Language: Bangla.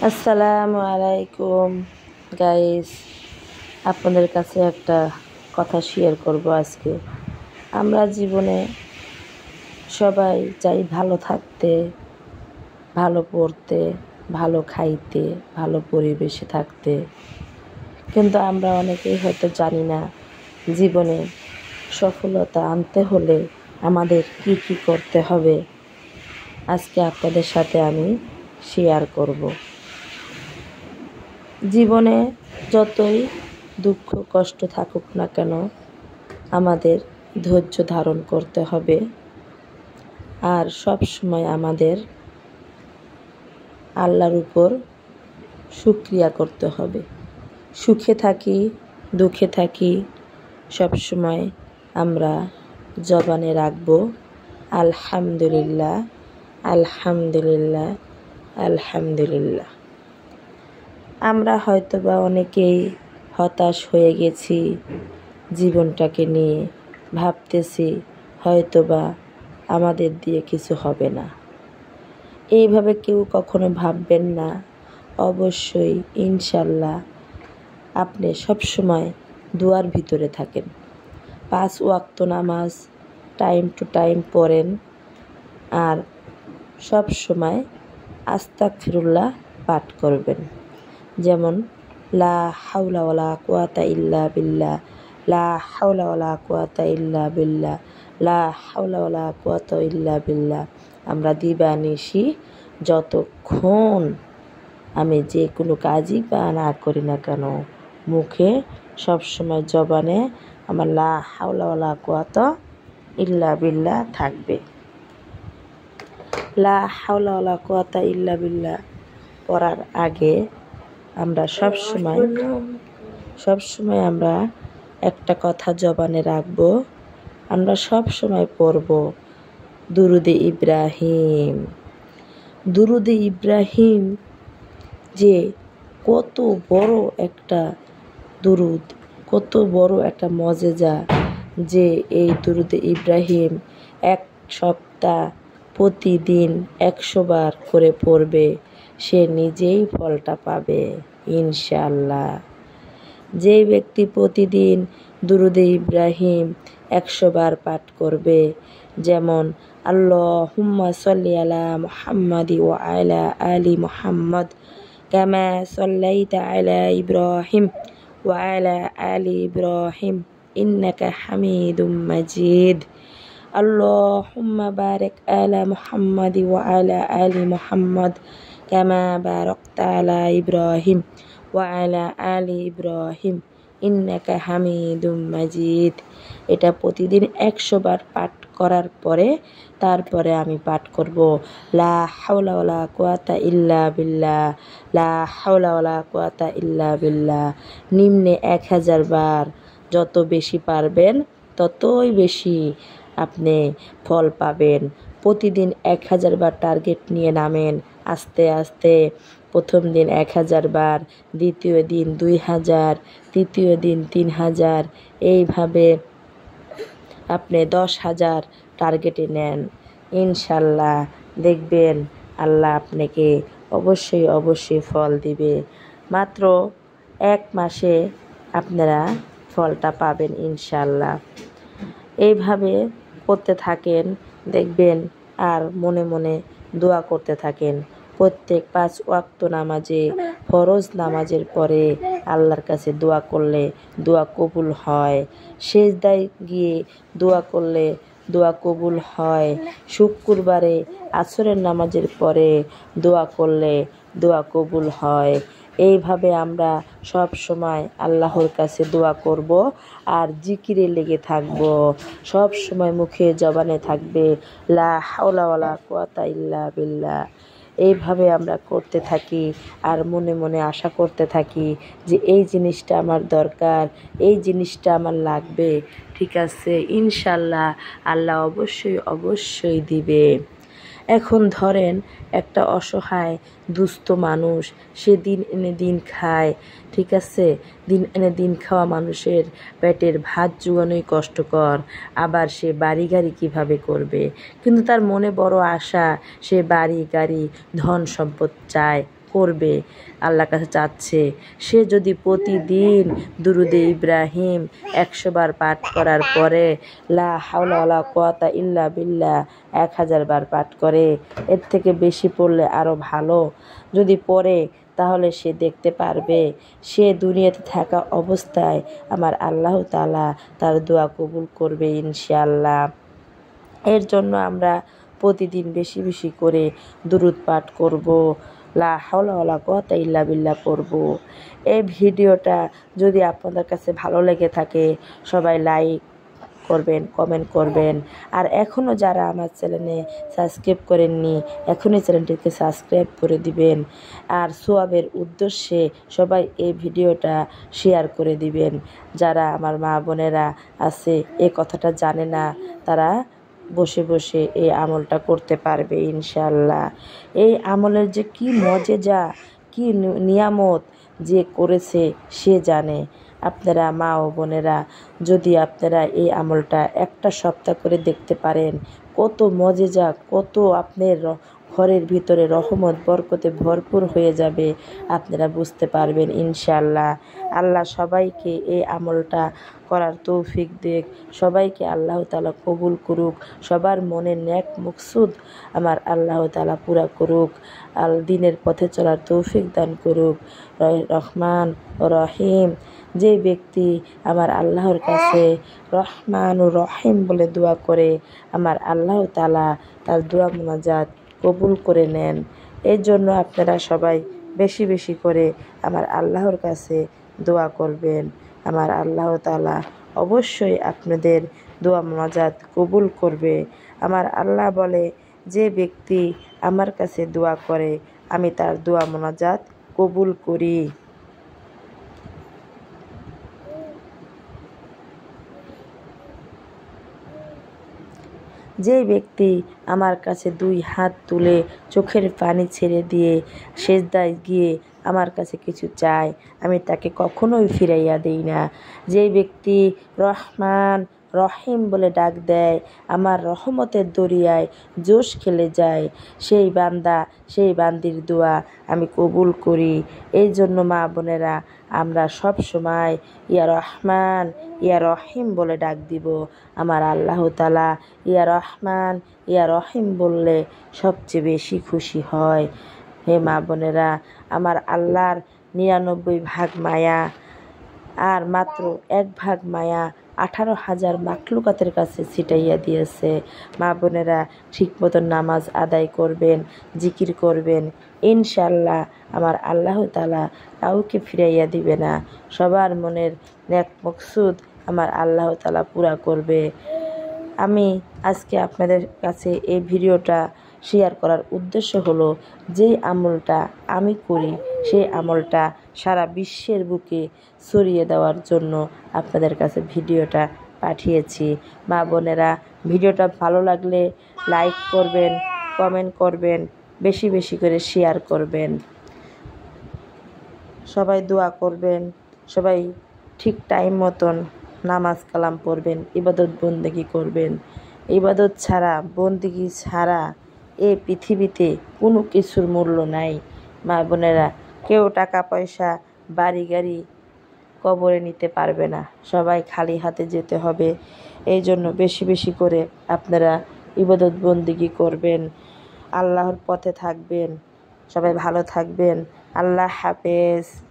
আসসালামু আলাইকুম গাইস, আপনাদের কাছে একটা কথা শেয়ার করব আজকে। আমরা জীবনে সবাই চাই ভালো থাকতে, ভালো পড়তে, ভালো খাইতে, ভালো পরিবেশে থাকতে, কিন্তু আমরা অনেকেই হয়তো জানি না জীবনে সফলতা আনতে হলে আমাদের কি কি করতে হবে। আজকে আপনাদের সাথে আমি শেয়ার করব। জীবনে যতই দুঃখ কষ্ট থাকুক না কেন, আমাদের ধৈর্য ধারণ করতে হবে আর সব সময় আমাদের আল্লাহর উপর শুকরিয়া করতে হবে। সুখে থাকি দুঃখে থাকি, সব সময় আমরা জবানে রাখব আলহামদুলিল্লাহ, আলহামদুলিল্লাহ, আলহামদুলিল্লাহ। আমরা হয়তোবা অনেকেই হতাশ হয়ে গেছি জীবনটাকে নিয়ে, ভাবতেছি হয়তোবা আমাদের দিয়ে কিছু হবে না। এইভাবে কেউ কখনো ভাববেন না। অবশ্যই ইনশাল্লাহ আপনি সবসময় দুয়ার ভিতরে থাকেন, 5 ওয়াক্ত নামাজ টাইম টু টাইম পড়েন আর সব সময় আস্তাগফিরুল্লাহ পাঠ করবেন। যেমন লা হাওলা ওয়ালা কুওয়াতা ইল্লা বিল্লাহ, লা হাওলা ওয়ালা কুওয়াতা ইল্লা বিল্লাহ, লা হাওলা ওয়ালা কুওয়াতা ইল্লা বিল্লাহ। আমরা দিবানিশি যতক্ষণ আমি যে কোনো কাজই বা না করি না কেন, মুখে সবসময় জবানে আমার লা হাওলা ওয়ালা কুওয়াতা ইল্লা বিল্লাহ থাকবে। লা হাওলা ওয়ালা কুওয়াতা ইল্লা বিল্লাহ পড়ার আগে আমরা সবসময় আমরা একটা কথা জবানে রাখব। আমরা সবসময় পড়ব দুরুদে ইব্রাহিম। দুরুদে ইব্রাহিম যে কত বড় একটা দুরুদ, কত বড় একটা মজেজা, যে এই দুরুদে ইব্রাহিম এক সপ্তাহ প্রতিদিন 100 বার করে পড়বে, সে নিজেই ফলটা পাবে ইনশাআল্লাহ। যে ব্যক্তি প্রতিদিন দুরুদে ইব্রাহিম 100 বার পাঠ করবে, যেমন আল্লাহুম্মা সাল্লি আলা মুহাম্মাদি ওয়া আলা আলি মুহাম্মাদ কামা সাল্লাইতা আলা ইব্রাহিম ওয়া আলা আলি ইব্রাহিম ইন্নাকা হামিদুম মাজিদ। আল্লাহুম্মা বারিক আলা মুহাম্মাদি ওয়া আলা আলি মুহাম্মাদ কামা বারাকতা আলা ইব্রাহিম ওয়া আলা আলি ইব্রাহিম ইন্নাকা হামিদুম মাজিদ। এটা প্রতিদিন 100 বার পাঠ করার পরে তারপরে আমি পাঠ করব লা হাওলা ওয়ালা কুওয়াতা ইল্লা বিল্লাহ, লা হাওলা ওয়ালা কুওয়াতা ইল্লা বিল্লাহ। নিম্নে 1000 বার, যত বেশি পারবেন ততই বেশি আপনি ফল পাবেন। প্রতিদিন 1000 বার টার্গেট নিয়ে নামেন। আস্তে আস্তে প্রথম দিন 1000 বার, দ্বিতীয় দিন 2000, তৃতীয় দিন 3000, এইভাবে আপনি 10,000 টার্গেটে নেন। ইনশাল্লাহ দেখবেন আল্লাহ আপনাকে অবশ্যই ফল দিবে। মাত্র 1 মাসে আপনারা ফলটা পাবেন ইনশাল্লাহ। এইভাবে করতে থাকেন, দেখবেন আর মনে মনে দোয়া করতে থাকেন। প্রত্যেক 5 ওয়াক্ত নামাজে, ফরজ নামাজের পরে আল্লাহর কাছে দোয়া করলে দোয়া কবুল হয়। সেজদায় গিয়ে দোয়া করলে দোয়া কবুল হয়। শুক্রবারে আসরের নামাজের পরে দোয়া করলে দোয়া কবুল হয়। এইভাবে আমরা সব সময় আল্লাহর কাছে দোয়া করব আর জিকিরে লেগে থাকব। সব সময় মুখে জবানে থাকবে লা হাওলা ওয়ালা কুওয়াতা ইল্লা বিল্লাহ। এইভাবে আমরা করতে থাকি আর মনে মনে আশা করতে থাকি যে এই জিনিসটা আমার দরকার, এই জিনিসটা আমার লাগবে। ঠিক আছে, ইনশাল্লাহ আল্লাহ অবশ্যই দিবে। এখন ধরেন একটা অসহায় দুস্থ মানুষ, সে দিন এনে দিন খায়, ঠিক আছে, দিন এনে দিন খাওয়া মানুষের পেটের ভাত জোগানোই কষ্টকর, আবার সে বাড়ি গাড়ি কীভাবে করবে, কিন্তু তার মনে বড় আশা, সে বাড়ি গাড়ি ধন সম্পদ চায়, করবে, আল্লাহর কাছে চাচ্ছে। সে যদি প্রতিদিন দুরুদে ইব্রাহিম 100 বার পাঠ করার পরে লা হাওলা ওয়ালা কুওয়াতা ইল্লা বিল্লাহ 1000 বার পাঠ করে, এর থেকে বেশি পড়লে আরও ভালো যদি পড়ে, তাহলে সে দেখতে পারবে সে দুনিয়াতে থাকা অবস্থায় আমার আল্লাহ তাআলা তার দোয়া কবুল করবে ইনশাআল্লাহ। এর জন্য আমরা প্রতিদিন বেশি বেশি করে দুরুদ পাঠ করব, লা হাওলা ওয়ালা কুওয়াতা ইল্লা বিল্লাহ পড়ব। এই ভিডিওটা যদি আপনাদের কাছে ভালো লেগে থাকে সবাই লাইক করবেন, কমেন্ট করবেন। আর এখনও যারা আমার চ্যানেলে সাবস্ক্রাইব করেননি, এখনই চ্যানেলটিকে সাবস্ক্রাইব করে দিবেন। আর সোয়াবের উদ্দেশ্যে সবাই এই ভিডিওটা শেয়ার করে দিবেন। যারা আমার মা বোনেরা আছে এই কথাটা জানে না, তারা বসে বসে এই আমলটা করতে পারবে ইনশাআল্লাহ। এই আমলের যে কি মজেজা, কি নিয়ামত যে করেছে সে জানে। আপনারা মা ও বোনেরা যদি আপনারা এই আমলটা একটা সপ্তাহ করে দেখতে পারেন, কত মজেজা, কত আপনার ঘরের ভিতরে রহমত বরকতে ভরপুর হয়ে যাবে, আপনারা বুঝতে পারবেন ইনশাআল্লাহ। আল্লাহ সবাইকে এই আমলটা করার তৌফিক দেখ, সবাইকে আল্লাহ তাআলা কবুল করুক, সবার মনের নেক মকসুদ আমার আল্লাহ তাআলা পুরা করুক, দিনের পথে চলার তৌফিক দান করুক। রহমান ও রহিম, যে ব্যক্তি আমার আল্লাহর কাছে রহমান ও রহিম বলে দোয়া করে, আমার আল্লাহ তাআলা তার দোয়া মুনাজাত কবুল করে নেন। এর জন্য আপনারা সবাই বেশি বেশি করে আমার আল্লাহর কাছে দোয়া করবেন। আমার আল্লাহ তাআলা অবশ্যই আপনাদের দোয়া মুনাজাত কবুল করবে। আমার আল্লাহ বলে, যে ব্যক্তি আমার কাছে দোয়া করে আমি তার দোয়া মুনাজাত কবুল করি। যে ব্যক্তি আমার কাছে 2 হাত তুলে চোখের পানি ছেড়ে দিয়ে সেজদায় গিয়ে আমার কাছে কিছু চায়, আমি তাকে কখনোই ফিরাইয়া দেই না। যে ব্যক্তি রহমান রহিম বলে ডাক দেয়, আমার রহমতের দরিয়ায় জোশ খেলে যায়, সেই বান্দা সেই বান্দির দোয়া আমি কবুল করি। এই জন্য মা বোনেরা আমরা সব সময় ইয়া রহমান ইয়া রহিম বলে ডাক দিব। আমার আল্লাহ তাআলা ইয়া রহমান ইয়া রহিম বললে সবচেয়ে বেশি খুশি হয়। হে মা বোনেরা, আমার আল্লাহর 99 ভাগ মায়া আর মাত্র 1 ভাগ মায়া 18,000 মাখলুকাতের কাছে ছিটাইয়া দিয়েছে। মা বোনেরা ঠিক মতন নামাজ আদায় করবেন, জিকির করবেন, ইনশাআল্লাহ আমার আল্লাহ তাআলা কাউকে ফিরাইয়া দিবে না। সবার মনের নেক মকসুদ আমার আল্লাহ তাআলা পুরা করবে। আমি আজকে আপনাদের কাছে এই ভিডিওটা শেয়ার করার উদ্দেশ্য হলো, যে আমলটা আমি করি সেই আমলটা সারা বিশ্বের বুকে ছড়িয়ে দেওয়ার জন্য আপনাদের কাছে ভিডিওটা পাঠিয়েছি। মা বোনেরা ভিডিওটা ভালো লাগলে লাইক করবেন, কমেন্ট করবেন, বেশি বেশি করে শেয়ার করবেন। সবাই দোয়া করবেন, সবাই ঠিক টাইম মতন নামাজ কালাম পড়বেন, ইবাদত বন্দেগি করবেন। ইবাদত ছাড়া, বন্দেগি ছাড়া এই পৃথিবীতে কোনো কিছুর মূল্য নাই। মা বোনেরা কেউ টাকা পয়সা বাড়ি গাড়ি কবরে নিতে পারবে না, সবাই খালি হাতে যেতে হবে। এই জন্য বেশি বেশি করে আপনারা ইবাদত বন্দেগি করবেন, আল্লাহর পথে থাকবেন। সবাই ভালো থাকবেন। আল্লাহ হাফেজ।